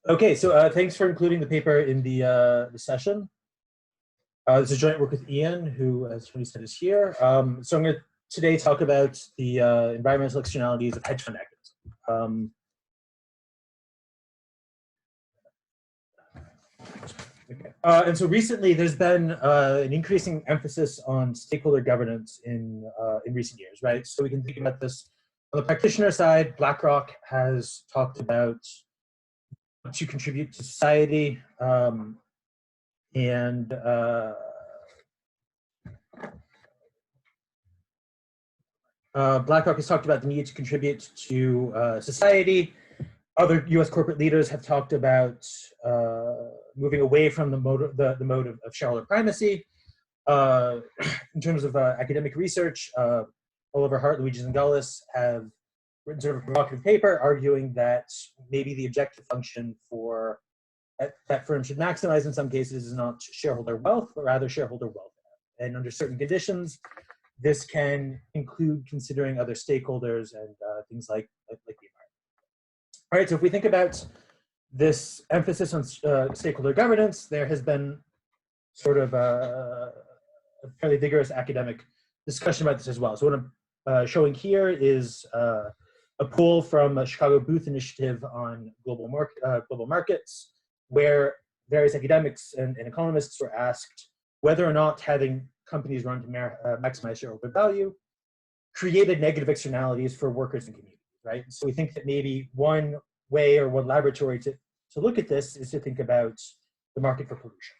Okay, so thanks for including the paper in the session. This is joint work with Ian, who, as Tony said, is here. So I'm going to today talk about the environmental externalities of hedge fund activism. Okay. And so recently, there's been an increasing emphasis on stakeholder governance in recent years, right? So we can think about this on the practitioner side. BlackRock has talked about to contribute to society, and BlackRock has talked about the need to contribute to society. Other U.S. corporate leaders have talked about moving away from the mode of shareholder primacy. In terms of academic research, Oliver Hart, Luigi Zingales have written sort of a provocative paper arguing that maybe the objective function for that firm should maximize in some cases is not shareholder wealth, but rather shareholder welfare. And under certain conditions, this can include considering other stakeholders and things like the environment. All right, so if we think about this emphasis on stakeholder governance, there has been sort of a fairly vigorous academic discussion about this as well. So what I'm showing here is a poll from a Chicago Booth Initiative on global markets, where various academics and economists were asked whether or not having companies run to maximize shareholder value created negative externalities for workers and communities, right? So we think that maybe one way or one laboratory to look at this is to think about the market for pollution,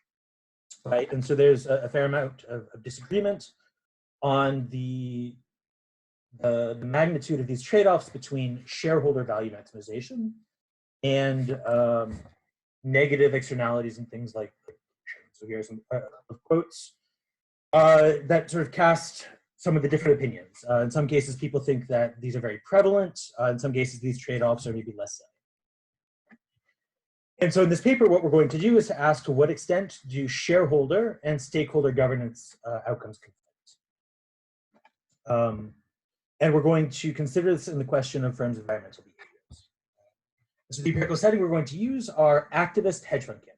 right? And so there's a fair amount of disagreement on the magnitude of these trade-offs between shareholder value maximization and negative externalities and things like pollution. So here are some quotes that sort of cast some of the different opinions. In some cases, people think that these are very prevalent. In some cases, these trade-offs are maybe less so. And so in this paper, what we're going to do is to ask to what extent do shareholder and stakeholder governance outcomes conflict? And we're going to consider this in the question of firms' environmental behaviors. So the empirical setting we're going to use are activist hedge fund campaigns.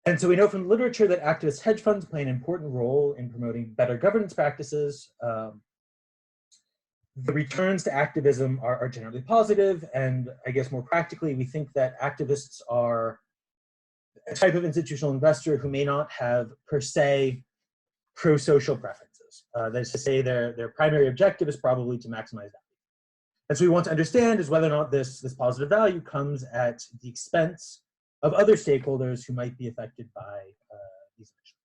And so we know from the literature that activist hedge funds play an important role in promoting better governance practices. The returns to activism are generally positive, and I guess more practically, we think that activists are a type of institutional investor who may not have per se pro-social preferences. That is to say, their primary objective is probably to maximize value. And so we want to understand is whether or not this positive value comes at the expense of other stakeholders who might be affected by these emissions.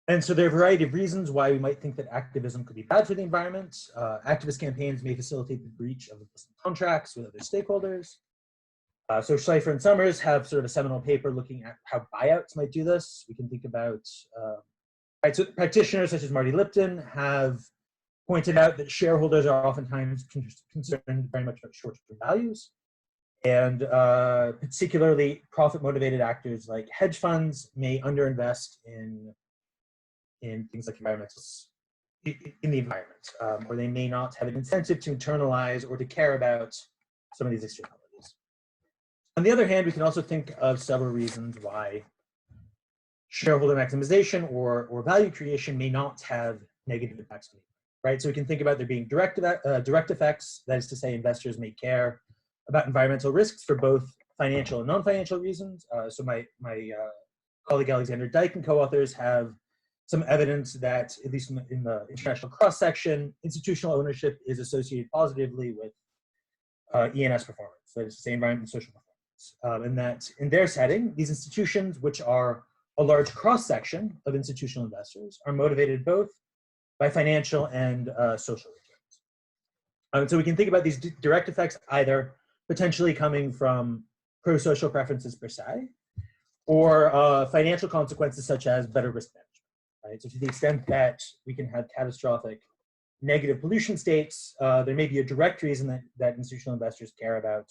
And so there are a variety of reasons why we might think that activism could be bad for the environment. Activist campaigns may facilitate the breach of implicit contracts with other stakeholders. So Schleifer and Summers have sort of a seminal paper looking at how buyouts might do this. We can think about, so practitioners such as Marty Lipton have pointed out that shareholders are oftentimes concerned very much about short-term values. And particularly profit-motivated actors like hedge funds may underinvest in things like environmentals in the environment, or they may not have an incentive to internalize or to care about some of these externalities. On the other hand, we can also think of several reasons why shareholder maximization or value creation may not have negative impacts on the environment, right? So we can think about there being direct effects, that is to say investors may care about environmental risks for both financial and non-financial reasons. So my colleague Alexander Dyke and co-authors have some evidence that, at least in the international cross-section, institutional ownership is associated positively with ENS performance, that is to say environmental and social performance. And that in their setting, these institutions, which are a large cross-section of institutional investors, are motivated both by financial and social returns. So we can think about these direct effects either potentially coming from pro-social preferences per se, or financial consequences such as better risk management. Right? So to the extent that we can have catastrophic negative pollution states, there may be a direct reason that institutional investors care about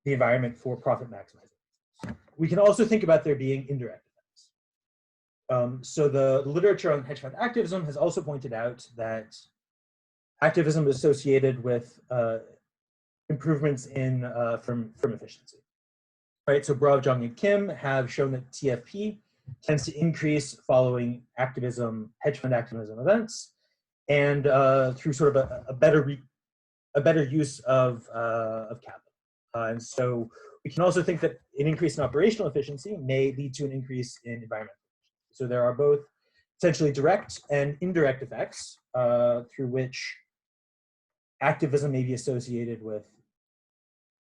the environment for profit maximizing. We can also think about there being indirect effects. So the literature on hedge fund activism has also pointed out that activism is associated with improvements in firm efficiency. Right, so Brav, Zhang, and Kim have shown that TFP tends to increase following activism, hedge fund activism events, and through sort of a better use of capital. And so we can also think that an increase in operational efficiency may lead to an increase in environmental efficiency. So there are both essentially direct and indirect effects through which activism may be associated with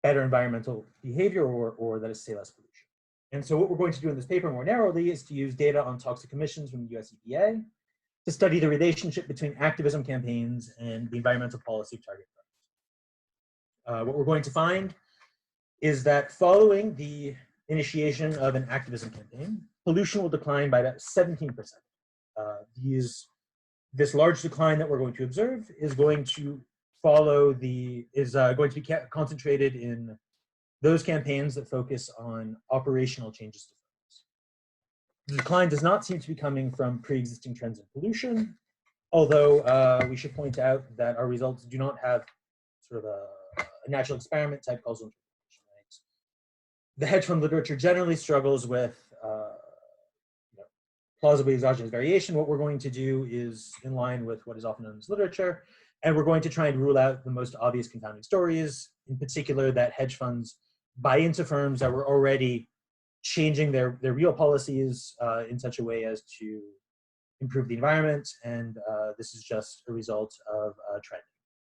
better environmental behavior, or that is, say, less pollution. And so what we're going to do in this paper more narrowly is to use data on toxic emissions from the US EPA to study the relationship between activism campaigns and the environmental policy of target firms. What we're going to find is that following the initiation of an activism campaign, pollution will decline by about 17%. This large decline that we're going to observe is going to going to be concentrated in those campaigns that focus on operational changes to firms. The decline does not seem to be coming from pre-existing trends in pollution, although we should point out that our results do not have sort of a natural experiment type causal interpretation. Right? The hedge fund literature generally struggles with plausibly exogenous variation. What we're going to do is in line with what is often known as literature, and we're going to try and rule out the most obvious confounding stories, in particular that hedge funds buy into firms that were already changing their real policies in such a way as to improve the environment, and this is just a result of trending.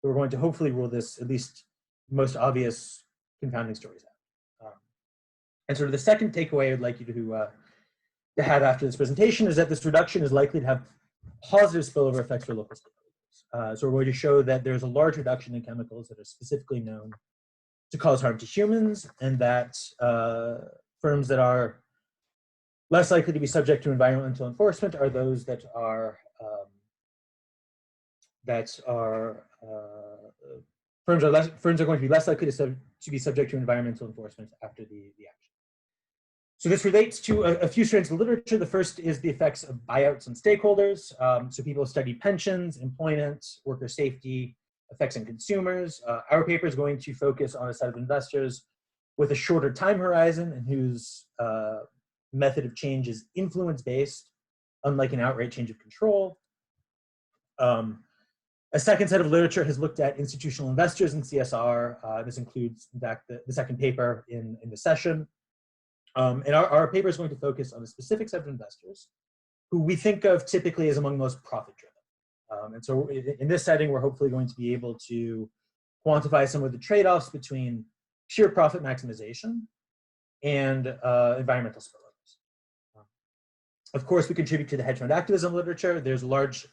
We're going to hopefully rule this, at least most obvious confounding stories out. And sort of the second takeaway I'd like you to have after this presentation is that this reduction is likely to have positive spillover effects for local stakeholders. So we're going to show that there's a large reduction in chemicals that are specifically known to cause harm to humans, and that firms that are less likely to be subject to environmental enforcement are those that are firms are going to be less likely to be subject to environmental enforcement after the action. So this relates to a few strands of literature. The first is the effects of buyouts on stakeholders. So people study pensions, employment, worker safety, effects on consumers. Our paper is going to focus on a set of investors with a shorter time horizon and whose method of change is influence-based, unlike an outright change of control. A second set of literature has looked at institutional investors in CSR. This includes, in fact, the second paper in the session. And our paper is going to focus on a specific set of investors who we think of typically as among the most profit-driven. And so in this setting, we're hopefully going to be able to quantify some of the trade-offs between pure profit maximization and environmental spillovers. Of course, we contribute to the hedge fund activism literature. There's a large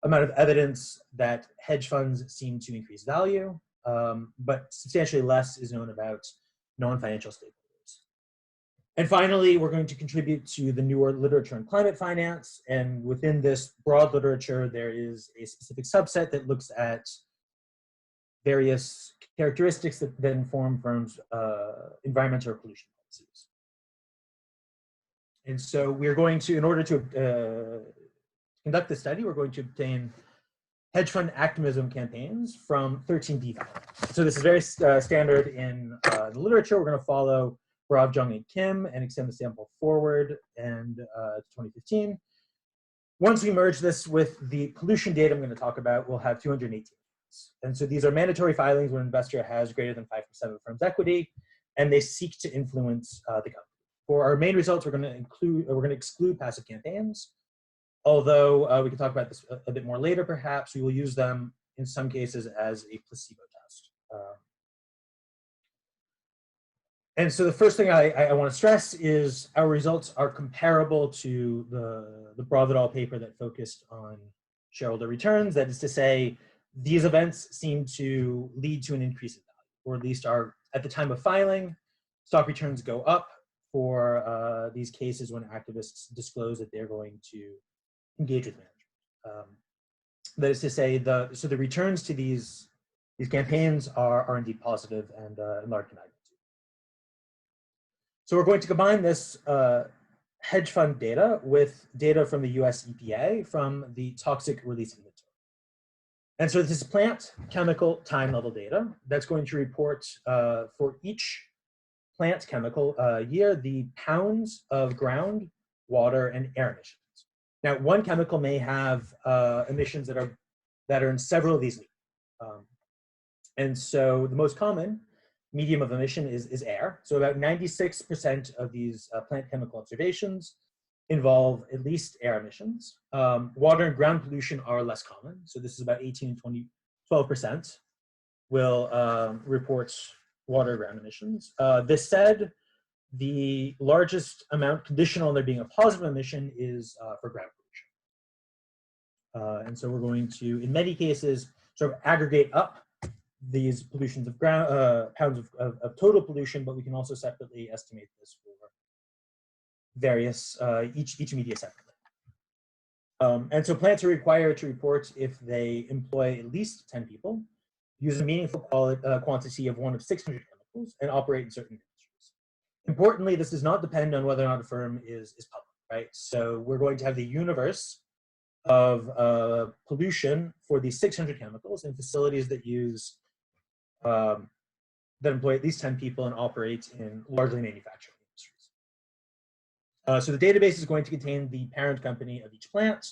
amount of evidence that hedge funds seem to increase value, but substantially less is known about non-financial stakeholders. And finally, we're going to contribute to the newer literature on climate finance. And within this broad literature, there is a specific subset that looks at various characteristics that inform firms' environmental or pollution policies. And so we're going to, in order to conduct this study, we're going to obtain hedge fund activism campaigns from 13 filings. So this is very standard in the literature. We're going to follow Brav, Zhang, and Kim and extend the sample forward and to 2015. Once we merge this with the pollution data I'm going to talk about, we'll have 218. And so these are mandatory filings when an investor has greater than 5% of a firm's equity, and they seek to influence the company. For our main results, we're going to exclude passive campaigns. Although we can talk about this a bit more later, perhaps we will use them in some cases as a placebo test. And so the first thing I want to stress is our results are comparable to the Brav et al. Paper that focused on shareholder returns. That is to say, these events seem to lead to an increase in value, or at least are, at the time of filing, stock returns go up for these cases when activists disclose that they're going to engage with management. That is to say, so the returns to these campaigns are indeed positive and in large magnitude. So we're going to combine this hedge fund data with data from the US EPA from the toxic release inventory. And so this is plant chemical time level data that's going to report for each plant chemical year the pounds of ground, water, and air emissions. Now, one chemical may have emissions that are in several of these leads. And so the most common medium of emission is air. So about 96% of these plant chemical observations involve at least air emissions. Water and ground pollution are less common. So this is about 18 and 12% will report water ground emissions. This said, the largest amount conditional on there being a positive emission is for ground pollution. And so we're going to, in many cases, sort of aggregate up these pollutions of ground, pounds of total pollution, but we can also separately estimate this for various, each media separately. And so plants are required to report if they employ at least 10 people, use a meaningful quantity of one of 600 chemicals, and operate in certain industries. Importantly, this does not depend on whether or not a firm is public, right? So we're going to have the universe of pollution for these 600 chemicals in facilities that use that employ at least 10 people and operate in largely manufacturing industries. So the database is going to contain the parent company of each plant,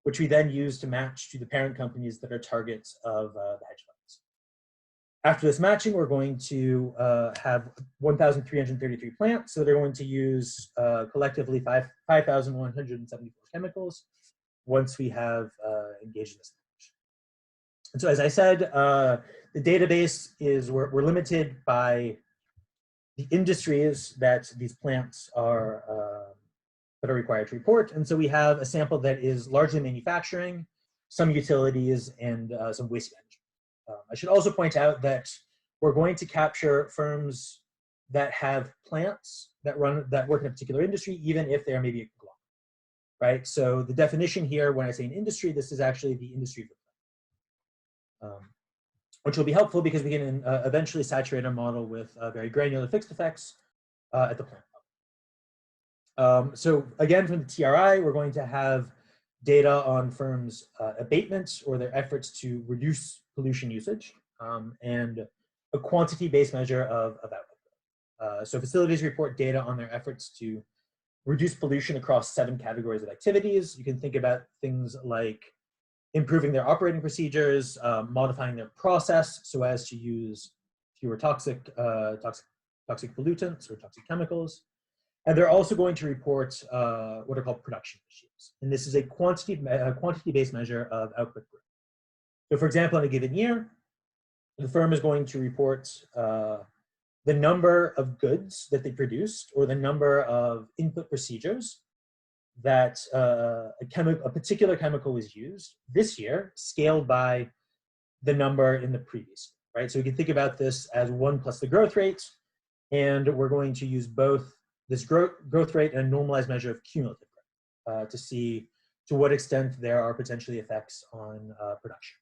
which we then use to match to the parent companies that are targets of the hedge funds. After this matching, we're going to have 1,333 plants. So they're going to use collectively 5,174 chemicals once we have engaged in this. And so as I said, the database is, we're limited by the industries that these plants are required to report. And so we have a sample that is largely manufacturing, some utilities, and some waste management. I should also point out that we're going to capture firms that have plants that work in a particular industry, even if they're maybe a conglomerate, right? So the definition here, when I say an industry, this is actually the industry of the plant. Which will be helpful because we can eventually saturate our model with very granular fixed effects at the plant level. So again, from the TRI, we're going to have data on firms' abatements or their efforts to reduce pollution usage, and a quantity-based measure of output. So facilities report data on their efforts to reduce pollution across 7 categories of activities. You can think about things like improving their operating procedures, modifying their process so as to use fewer toxic pollutants or toxic chemicals. And they're also going to report what are called production issues. And this is a quantity-based measure of output growth. So for example, in a given year, the firm is going to report the number of goods that they produced or the number of input procedures that a particular chemical was used this year, scaled by the number in the previous, right? So we can think about this as 1 plus the growth rate, and we're going to use both this growth rate and a normalized measure of cumulative growth to see to what extent there are potentially effects on production.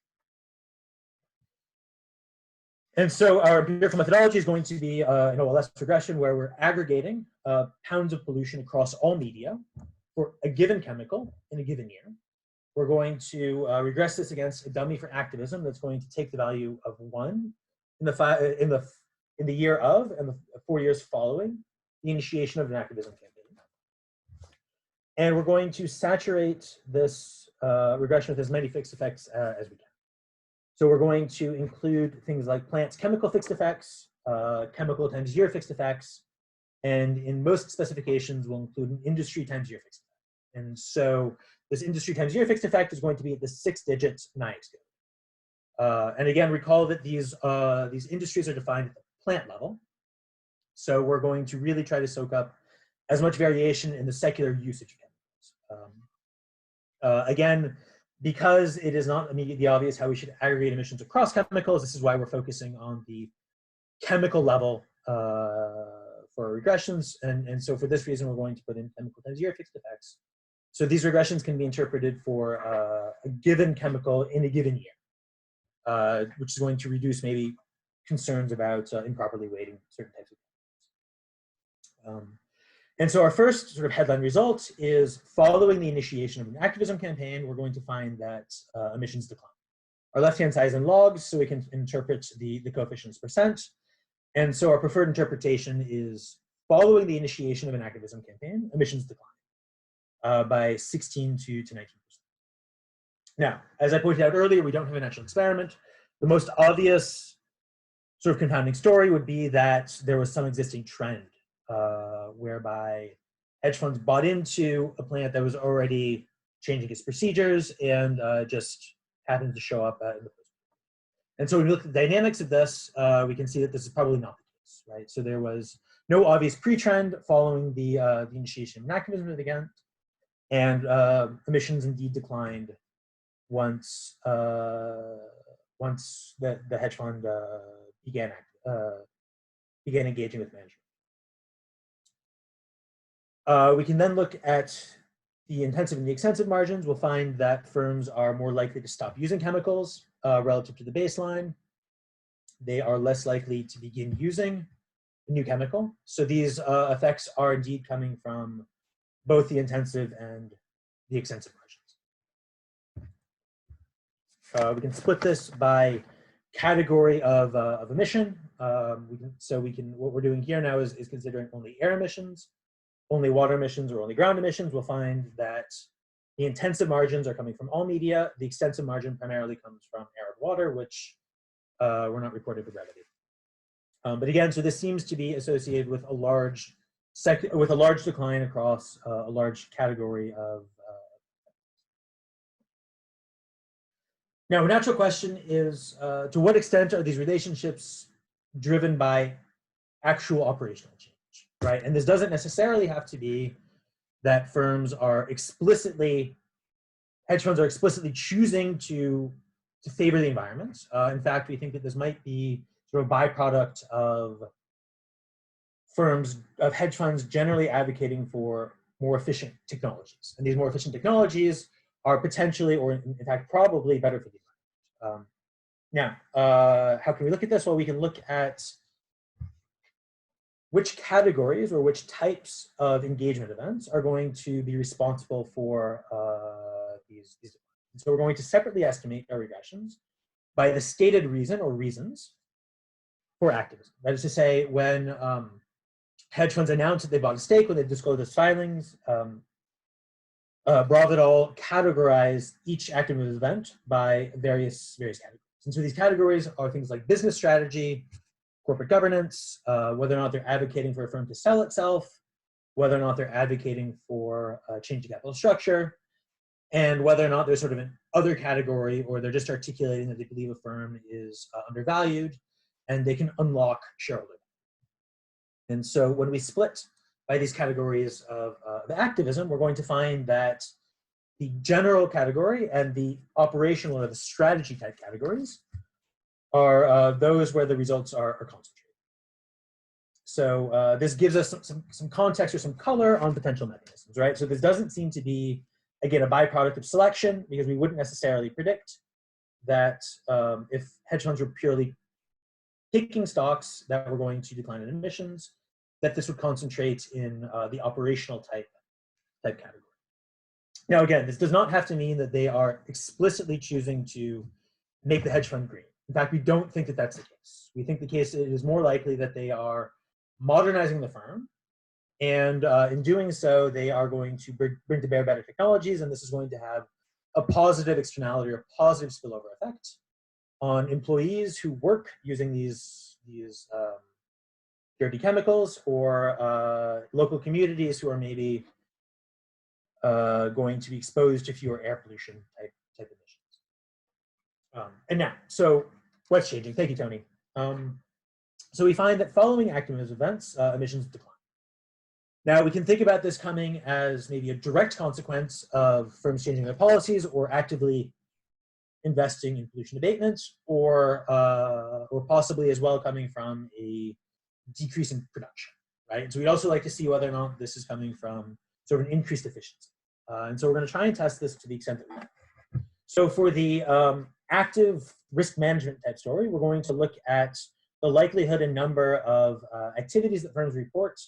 And so our empirical methodology is going to be an OLS regression where we're aggregating pounds of pollution across all media for a given chemical in a given year. We're going to regress this against a dummy for activism that's going to take the value of 1 in the year of and the 4 years following the initiation of an activism campaign. And we're going to saturate this regression with as many fixed effects as we can. So we're going to include things like plants' chemical fixed effects, chemical times year fixed effects, and in most specifications, we'll include an industry times year fixed effect. And so this industry times year fixed effect is going to be at the 6-digit NIAX code. And again, recall that these industries are defined at the plant level. So we're going to really try to soak up as much variation in the secular usage of chemicals. Again, because it is not immediately obvious how we should aggregate emissions across chemicals, this is why we're focusing on the chemical level for regressions. And so for this reason, we're going to put in chemical times year fixed effects. So these regressions can be interpreted for a given chemical in a given year, which is going to reduce maybe concerns about improperly weighting certain types of chemicals. And so our first sort of headline result is following the initiation of an activism campaign, we're going to find that emissions decline. Our left-hand side is in logs, so we can interpret the coefficients percent. And so our preferred interpretation is following the initiation of an activism campaign, emissions decline by 16 to 19%. Now, as I pointed out earlier, we don't have an actual experiment. The most obvious sort of confounding story would be that there was some existing trend whereby hedge funds bought into a plant that was already changing its procedures and just happened to show up in the post. And so when we look at the dynamics of this, we can see that this is probably not the case, right? So there was no obvious pre-trend following the initiation of an activism event, and emissions indeed declined once once the hedge fund began engaging with management. We can then look at the intensive and the extensive margins. We'll find that firms are more likely to stop using chemicals relative to the baseline. They are less likely to begin using a new chemical. So these effects are indeed coming from both the intensive and the extensive margins. We can split this by category of emission. What we're doing here now is considering only air emissions, only water emissions, or only ground emissions. We'll find that the intensive margins are coming from all media. The extensive margin primarily comes from air and water, which were not reported for brevity. But again, so this seems to be associated with a large decline across a large category of. Now, a natural question is, to what extent are these relationships driven by actual operational change, right? And this doesn't necessarily have to be that hedge funds are explicitly choosing to favor the environment. In fact, we think that this might be sort of a byproduct of hedge funds generally advocating for more efficient technologies. And these more efficient technologies are potentially, or in fact, probably better for the environment. Now, how can we look at this? Well, we can look at which categories or which types of engagement events are going to be responsible for these. So we're going to separately estimate our regressions by the stated reason or reasons for activism. That is to say, when hedge funds announce that they bought a stake, when they disclose those filings, Bravidal categorized each activism event by various categories. And so these categories are things like business strategy, corporate governance, whether or not they're advocating for a firm to sell itself, whether or not they're advocating for changing capital structure, and whether or not there's sort of an other category, or they're just articulating that they believe a firm is undervalued and they can unlock shareholder value. And so when we split by these categories of activism, we're going to find that the general category and the operational or the strategy type categories are those where the results are concentrated. So this gives us some context or some color on potential mechanisms, right? So this doesn't seem to be, again, a byproduct of selection, because we wouldn't necessarily predict that if hedge funds were purely picking stocks that were going to decline in emissions, that this would concentrate in the operational type category. Now, again, this does not have to mean that they are explicitly choosing to make the hedge fund green. In fact, we don't think that that's the case. We think the case is more likely that they are modernizing the firm, and in doing so, they are going to bring to bear better technologies, and this is going to have a positive externality or positive spillover effect on employees who work using these dirty chemicals, or local communities who are maybe going to be exposed to fewer air pollution type emissions. And now, so what's changing? Thank you, Tony. So we find that following activism events, emissions decline. Now, we can think about this coming as maybe a direct consequence of firms changing their policies or actively investing in pollution abatement, or possibly as well coming from a decrease in production, right? And so we'd also like to see whether or not this is coming from sort of an increased efficiency. And so we're going to try and test this to the extent that we can. So for the active risk management type story, we're going to look at the likelihood and number of activities that firms report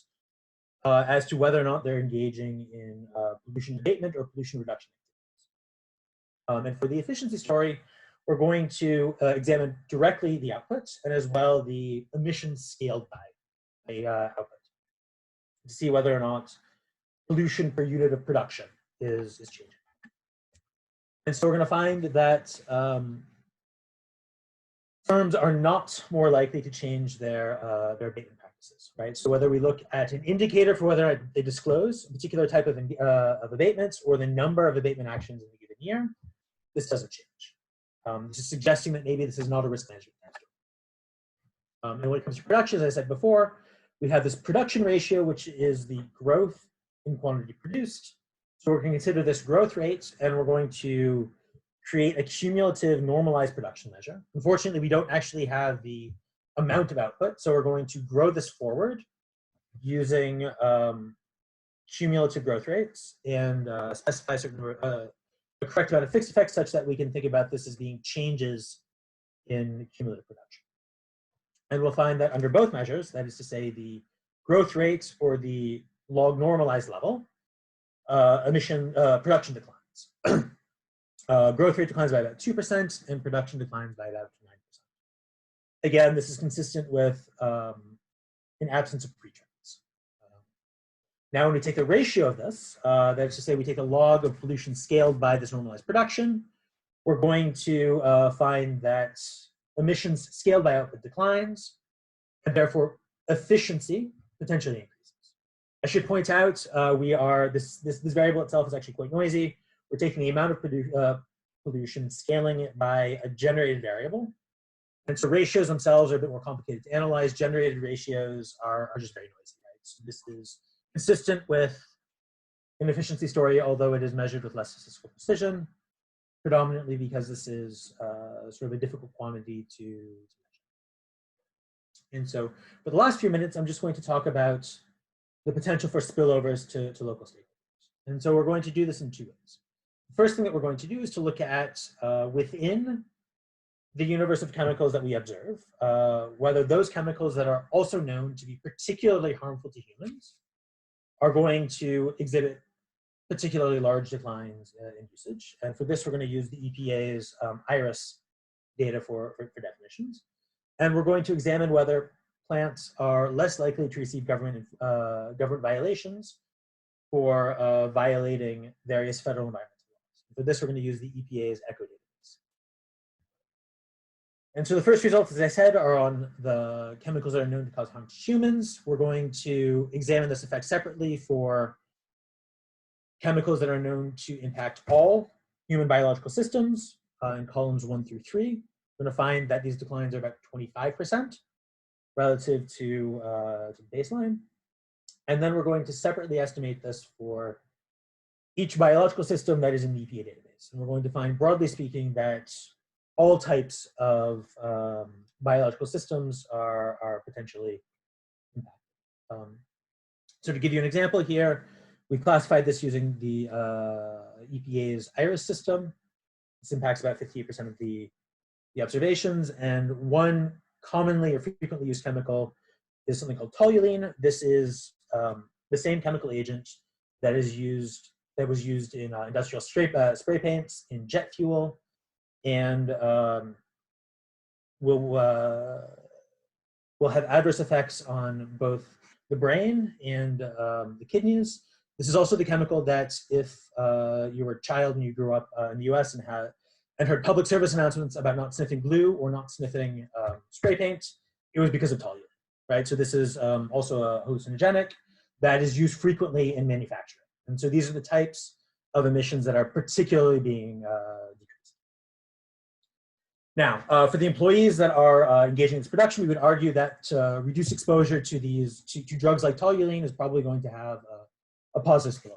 as to whether or not they're engaging in pollution abatement or pollution reduction activities. And for the efficiency story, we're going to examine directly the outputs and as well the emissions scaled by output to see whether or not pollution per unit of production is changing. And so we're going to find that firms are not more likely to change their abatement practices, right? So whether we look at an indicator for whether they disclose a particular type of abatements or the number of abatement actions in a given year, this doesn't change. This is suggesting that maybe this is not a risk management factor. And when it comes to production, as I said before, we have this production ratio, which is the growth in quantity produced. So we're going to consider this growth rate, and we're going to create a cumulative normalized production measure. Unfortunately, we don't actually have the amount of output, so we're going to grow this forward using cumulative growth rates and specify certain the correct amount of fixed effects such that we can think about this as being changes in cumulative production. And we'll find that under both measures, that is to say the growth rate or the log normalized level, production declines. Growth rate declines by about 2% and production declines by about 9%. Again, this is consistent with an absence of pre-trends. Now, when we take the ratio of this, that is to say we take a log of pollution scaled by this normalized production, we're going to find that emissions scaled by output declines, and therefore efficiency potentially increases. I should point out this variable itself is actually quite noisy. We're taking the amount of pollution, scaling it by a generated variable. And so ratios themselves are a bit more complicated to analyze. Generated ratios are just very noisy, right? So this is consistent with an efficiency story, although it is measured with less statistical precision, predominantly because this is sort of a difficult quantity to measure. And so for the last few minutes, I'm just going to talk about the potential for spillovers to local stakeholders. And so we're going to do this in two ways. The first thing that we're going to do is to look at within the universe of chemicals that we observe, whether those chemicals that are also known to be particularly harmful to humans are going to exhibit particularly large declines in usage. And for this, we're going to use the EPA's IRIS data for definitions. And we're going to examine whether plants are less likely to receive government violations for violating various federal environmental laws. For this, we're going to use the EPA's ECHO database. And so the first results, as I said, are on the chemicals that are known to cause harm to humans. We're going to examine this effect separately for chemicals that are known to impact all human biological systems in columns 1 through 3. We're going to find that these declines are about 25% relative to baseline. And then we're going to separately estimate this for each biological system that is in the EPA database. And we're going to find, broadly speaking, that all types of biological systems are potentially impacted. So to give you an example here, we've classified this using the EPA's IRIS system. This impacts about 58% of the observations. And one commonly or frequently used chemical is something called toluene. This is the same chemical agent that was used in industrial spray paints, in jet fuel, and will have adverse effects on both the brain and the kidneys. This is also the chemical that if you were a child and you grew up in the US and heard public service announcements about not sniffing glue or not sniffing spray paint, it was because of toluene, right? So this is also a hallucinogenic that is used frequently in manufacturing. And so these are the types of emissions that are particularly being decreased. Now, for the employees that are engaging in this production, we would argue that reduced exposure to to drugs like toluene is probably going to have a positive spillover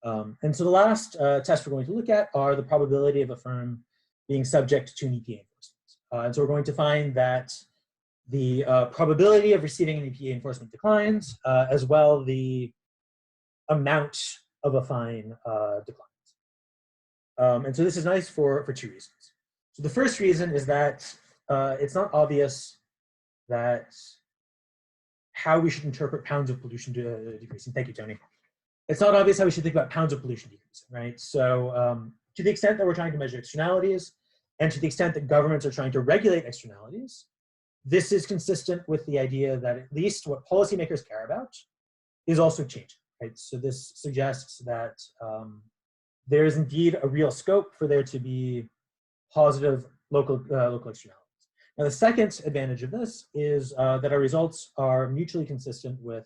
effect. And so the last test we're going to look at are the probability of a firm being subject to an EPA enforcement. And so we're going to find that the probability of receiving an EPA enforcement declines, as well the amount of a fine declines. And so this is nice for two reasons. So the first reason is that it's not obvious that how we should interpret pounds of pollution decreasing. Thank you, Tony. It's not obvious how we should think about pounds of pollution decreasing, right? So To the extent that we're trying to measure externalities, and to the extent that governments are trying to regulate externalities, this is consistent with the idea that at least what policymakers care about is also changing, right? So this suggests that there is indeed a real scope for there to be positive local externalities. Now, the second advantage of this is that our results are mutually consistent with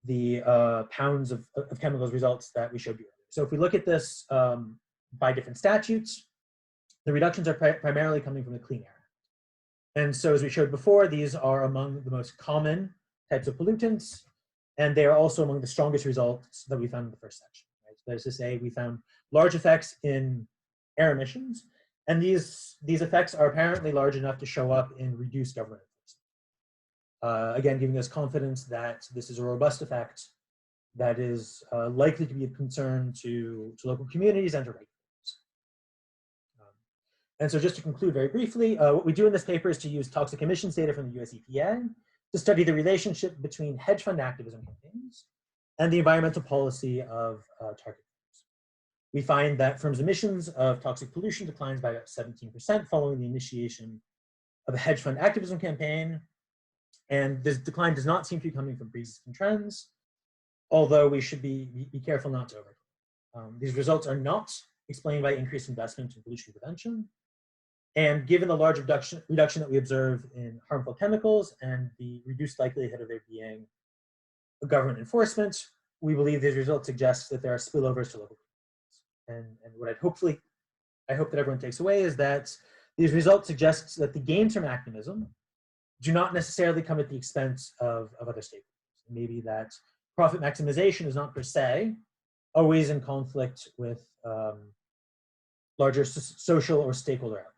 the pounds of chemicals results that we showed you earlier. So if we look at this by different statutes, the reductions are primarily coming from the Clean Air Act. And so as we showed before, these are among the most common types of pollutants, and they are also among the strongest results that we found in the first section. Right? So that is to say, we found large effects in air emissions, and these effects are apparently large enough to show up in reduced government enforcement. Again, giving us confidence that this is a robust effect that is likely to be of concern to local communities and to regulators. And so just to conclude very briefly, what we do in this paper is to use toxic emissions data from the US EPA to study the relationship between hedge fund activism campaigns and the environmental policy of target firms. We find that firms' emissions of toxic pollution declines by about 17% following the initiation of a hedge fund activism campaign. And this decline does not seem to be coming from pre-existing trends, although we should be careful not to overdo. These results are not explained by increased investment in pollution prevention. And given the large reduction that we observe in harmful chemicals and the reduced likelihood of there being a government enforcement, we believe these results suggest that there are spillovers to local communities. And what I hope that everyone takes away is that these results suggest that the gains from activism do not necessarily come at the expense of other stakeholders. Maybe that profit maximization is not per se always in conflict with larger social or stakeholder outcomes.